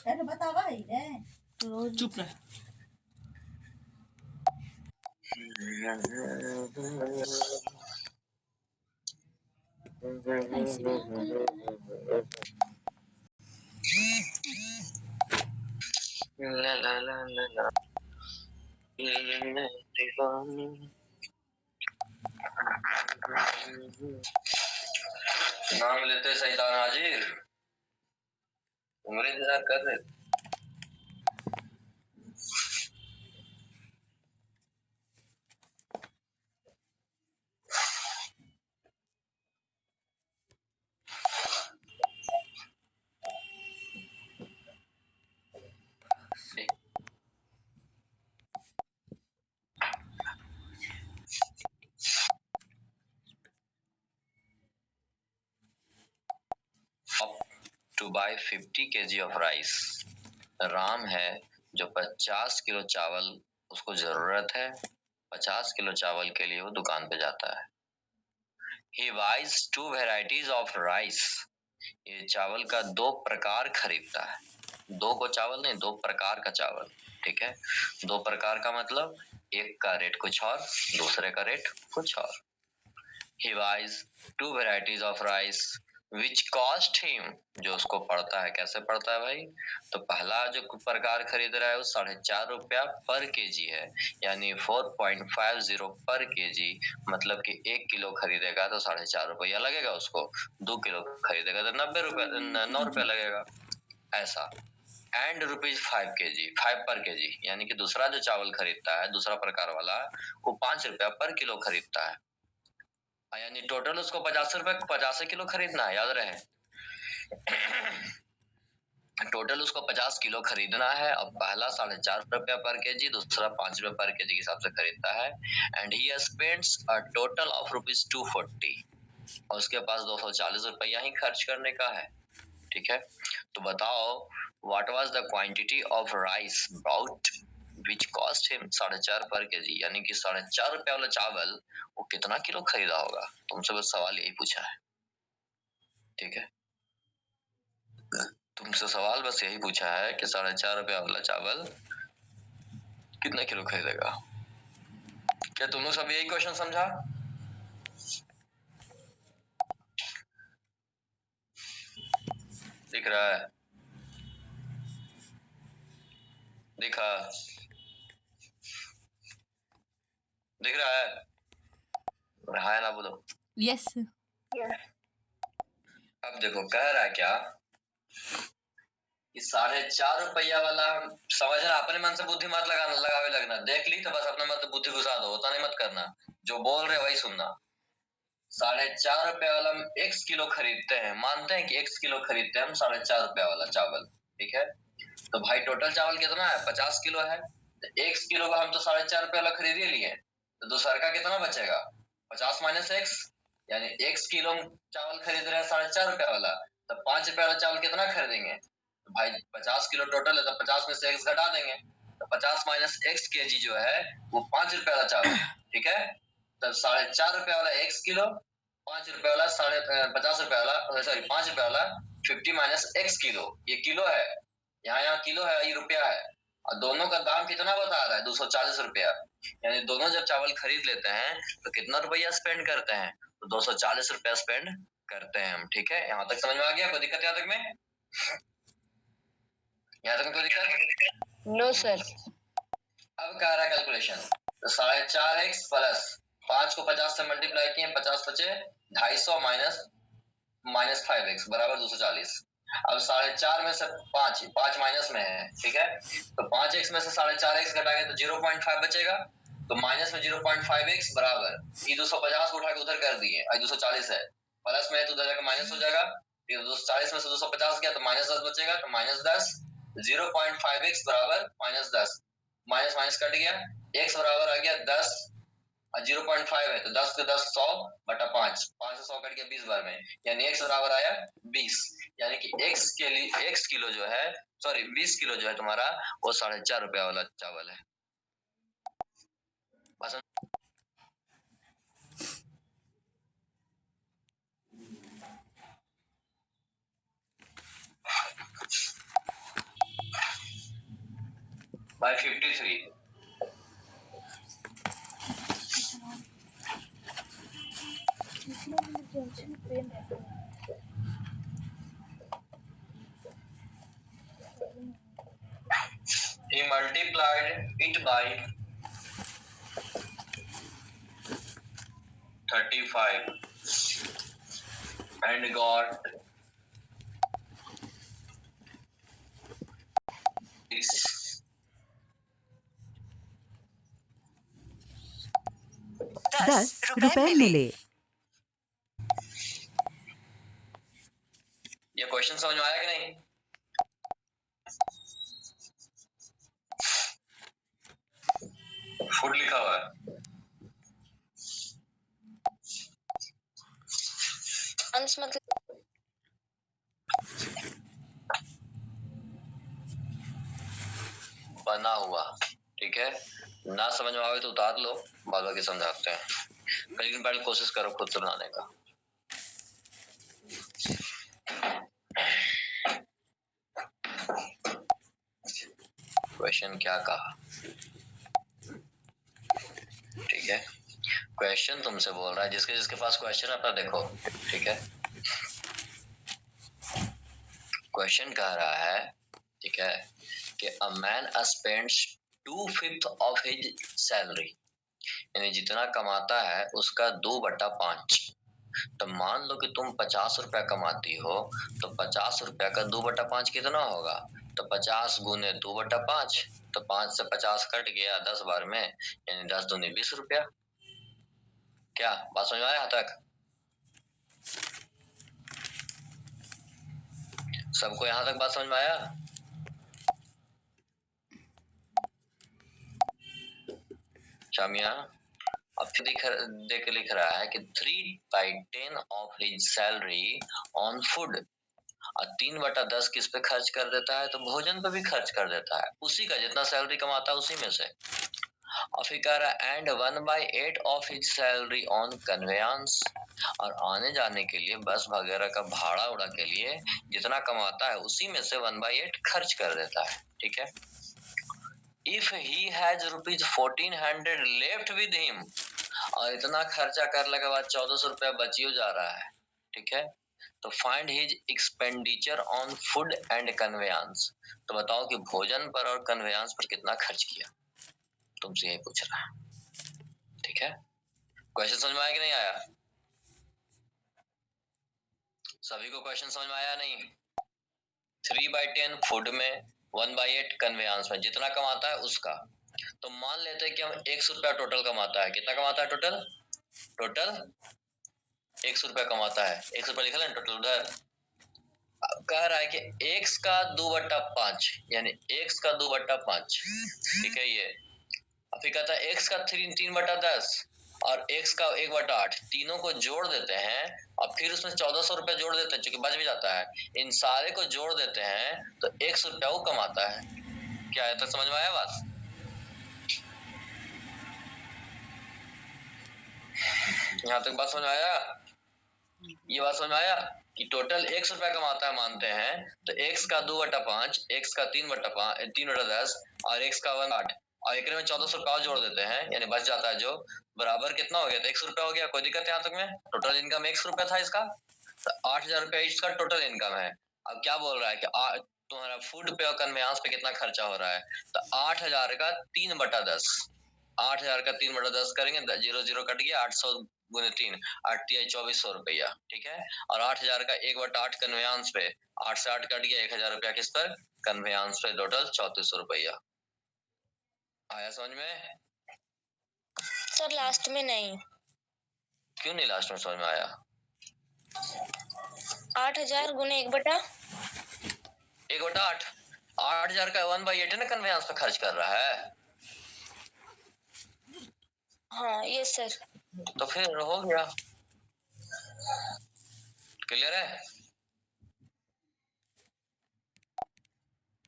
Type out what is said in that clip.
अरे बतावा ही रे चुप रह। ऐसे भी अंकल ला ला ला ला ला दीवानी नाम लेते शैतान हाजिर, उम्र इंतजार कर रहे। Two by 50 kg of rice. Ram है जो 50 किलो चावल उसको जरूरत है। 50 किलो चावल के लिए वो दुकान पे जाता है। He buys 2 varieties of rice। ये चावल का 2 प्रकार खरीदता है। 2 को चावल नहीं, 2 प्रकार का चावल। ठीक है, 2 प्रकार का मतलब एक का रेट कुछ और, दूसरे का रेट कुछ और। He buys 2 varieties of rice which cost him, जो उसको पड़ता है। कैसे पड़ता है भाई? तो पहला जो प्रकार खरीद रहा है वो 4.5 रुपया पर केजी है, यानी 4.50 पर केजी। मतलब कि 1 किलो खरीदेगा तो 4.5 रुपया लगेगा उसको, 2 किलो खरीदेगा तो 9 रुपया लगेगा, ऐसा। एंड ₹5 kg, 5 पर केजी, यानी कि दूसरा जो चावल खरीदता है, दूसरा प्रकार वाला, वो 5 रुपया पर किलो खरीदता है। यानी टोटल उसको 50 रुपए 50 किलो खरीदना है, याद रहे। टोटल उसको 50 किलो खरीदना है। अब पहला 4.5 रुपया पर केजी, दूसरा 5 रुपए पर केजी के हिसाब से खरीदता है। And he spends a total of ₹240, और उसके पास 240 रुपया ही खर्च करने का है। ठीक है, तो बताओ what was the quantity of rice bought which cost him 4.5 per KG, यानी कि 4.5 रुपया वाला चावल वो कितना किलो खरीदा होगा। तुमसे बस सवाल यही पूछा है। ठीक है, तुमसे सवाल बस यही पूछा है कि 4.5 रुपया वाला चावल कितना किलो खरीदेगा। क्या तुम लोग सब यही क्वेश्चन समझा? दिख रहा है? दिखा? दिख रहा है? हाँ ना बोलो। यस। अब देखो कह रहा है क्या कि 4.5 रुपया वाला, समझना, अपने मन से बुद्धि मत लगावे लगना। देख ली तो बस अपने मन से बुद्धि घुसा दो, होता नहीं मत करना, जो बोल रहे वही सुनना। 4.5 रुपया वाला हम x किलो खरीदते हैं, मानते हैं कि x किलो खरीदते हैं हम 4.5 रुपया वाला चावल। ठीक है, तो भाई टोटल चावल कितना है? 50 किलो है। तो x किलो का हम तो 4.5 रुपया वाला खरीद ही लिए, तो दूसरा का कितना बचेगा? 50 माइनस x, यानी x किलो चावल खरीद रहे हैं 4.5 रुपया वाला, तो 5 रुपया वाला चावल कितना खरीदेंगे? तो भाई 50 किलो टोटल है, तो 50 में से x घटा देंगे, तो 50 माइनस x केजी जो है वो 5 रुपया वाला चावल। ठीक है, तब 4.5 रुपया वाला x किलो, 5 रुपया वाला 50 रुपया वाला, सॉरी 5 रुपया वाला 50 माइनस x किलो, ये किलो है, यहाँ किलो है, ये रुपया है, और दोनों का दाम कितना बता रहा है? 240 रुपया। यानी दोनों जब चावल खरीद लेते हैं तो कितना रुपया स्पेंड करते हैं? तो 240 रुपया स्पेंड करते हैं हम। ठीक है, यहाँ तक समझ में आ गया? कोई दिक्कत यहाँ तक में? यहाँ तक कोई दिक्कत? No sir. अब कह रहा है कैलकुलेशन, तो 4.5x प्लस 5 को 50 से मल्टीप्लाई किए, 50 बचे 250 माइनस 5x बराबर 240। अब 4.5 में से 5 माइनस में है। ठीक है, तो 5x में से 4.5x घटाएंगे तो 0.5 बचेगा, तो माइनस में 0.5x बराबर ये 250 को उठा के उधर कर दिए, आज 240 है, प्लस में है तो उधर जाकर माइनस हो जाएगा। 240 में से 250 गया तो माइनस 10 बचेगा, तो माइनस 10, 0.5x बराबर माइनस 10, माइनस माइनस कट गया, x बराबर आ गया 10, 0.5 है तो 10 के 10 100 बटा 5, 5 से 100 कट गया 20 बार में, यानी x बराबर आया 20। यानी कि x के लिए x किलो जो है, सॉरी 20 किलो जो है तुम्हारा, वो 4.5 रुपया वाला चावल है। by 53. He multiplied it by 35 and got 10 रुपए मिले। ये क्वेश्चन समझ में आया कि नहीं? फूड लिखा हुआ है। मतलब बना हुआ, ठीक है। ना समझ में आवे तो उतार लो, बाद बाकी समझाते हैं, लेकिन पहले कोशिश करो खुद से बनाने का। क्वेश्चन क्या कहा, ठीक है। क्वेश्चन तुमसे बोल रहा है, जिसके जिसके पास क्वेश्चन अपना देखो, ठीक है। क्वेश्चन कह रहा है, ठीक है, कि a man spends 2/5 of his salary, यानी जितना कमाता है उसका 2/5। तो मान लो कि तुम 50 रुपया कमाती हो, तो 50 रुपया का 2/5 कितना होगा? तो 50 गुने 2/5, तो 5 से 50 कट गया 10 बार में, यानी 10 दूनी 20 रुपया। क्या बात समझ में आया यहाँ तक? सबको यहाँ तक बात समझ में आया? शामिया अब देख लिख रहा है कि 3/10 of his salary on food, और 3/10 किस पे खर्च कर देता है? तो भोजन पे भी खर्च कर देता है, उसी का जितना सैलरी कमाता है उसी में से। और फिर कह रहा है and 1/8 of his salary on conveyance, और आने जाने के लिए बस वगैरह का भाड़ा उड़ा के लिए जितना कमाता है उसी में से 1/8 खर्च कर देता है, ठीक है। If he has ₹1400 left with him, और इतना खर्चा करने के बाद 1400 रुपया बचियो जा रहा है, ठीक है। तो find his expenditure on food and conveyance, तो बताओ कि भोजन पर और कन्वेंस पर कितना खर्च किया। तुमसे यही पूछ रहा है, ठीक है। क्वेश्चन समझ में आया कि नहीं आया? सभी को क्वेश्चन समझ में आया नहीं? 3/10 फूड में, 1/8 कन्वेंस में, जितना कमाता है उसका। तो मान लेते हैं कि हम 100 रुपया टोटल कमाता है। कितना कमाता है टोटल? टोटल 100 रुपया कमाता है। 100 रुपया लिखा ना टोटल उधर। कह रहा है कि x का 2/5, यानी x का 2/5, ठीक है। ये फिर कहता है x का 3/10 और x का 1/8, तीनों को जोड़ देते हैं और फिर उसमें 1400 रुपया जोड़ देते हैं, क्योंकि बच भी जाता है। इन सारे को जोड़ देते हैं तो 100 रुपया वो कमाता है। क्या है, तो समझ में आया बात? यहाँ तक बात समझ में आया? ये बात समझ में आया कि टोटल 100 रुपया कमाता है मानते हैं, तो x का 2/5, x का 3/10 और x का 1/8, और एक में 1400 रुपया जोड़ देते हैं, यानी बच जाता है जो बराबर कितना हो गया? तो 100 रुपया हो गया। कोई दिक्कत है यहाँ तक में? टोटल इनकम 100 रुपया था इसका, तो 8000 रुपया इसका टोटल इनकम है। अब क्या बोल रहा है कि तुम्हारा फूड पे और कन्वेंस पे कितना खर्चा हो रहा है? तो 8000 का 3/10, 8000 का 3/10 करेंगे, 0 0 कट गया, 800 गुने 3, 8 2400 रुपया, ठीक है। और 8000 का 1/8 कन्वेंस पे, 8 से 8 कट गया, 1000 रुपया किस पर? कन्वेंस पे, टोटल 3400 रुपया। आया समझ में? सर लास्ट में नहीं। क्यों नहीं लास्ट में समझ में आया? 8000 गुने 1/8, 8000 का 1/8 है ना, कन्वेंस पे खर्च कर रहा है। हाँ यस सर। तो फिर हो गया, क्लियर है?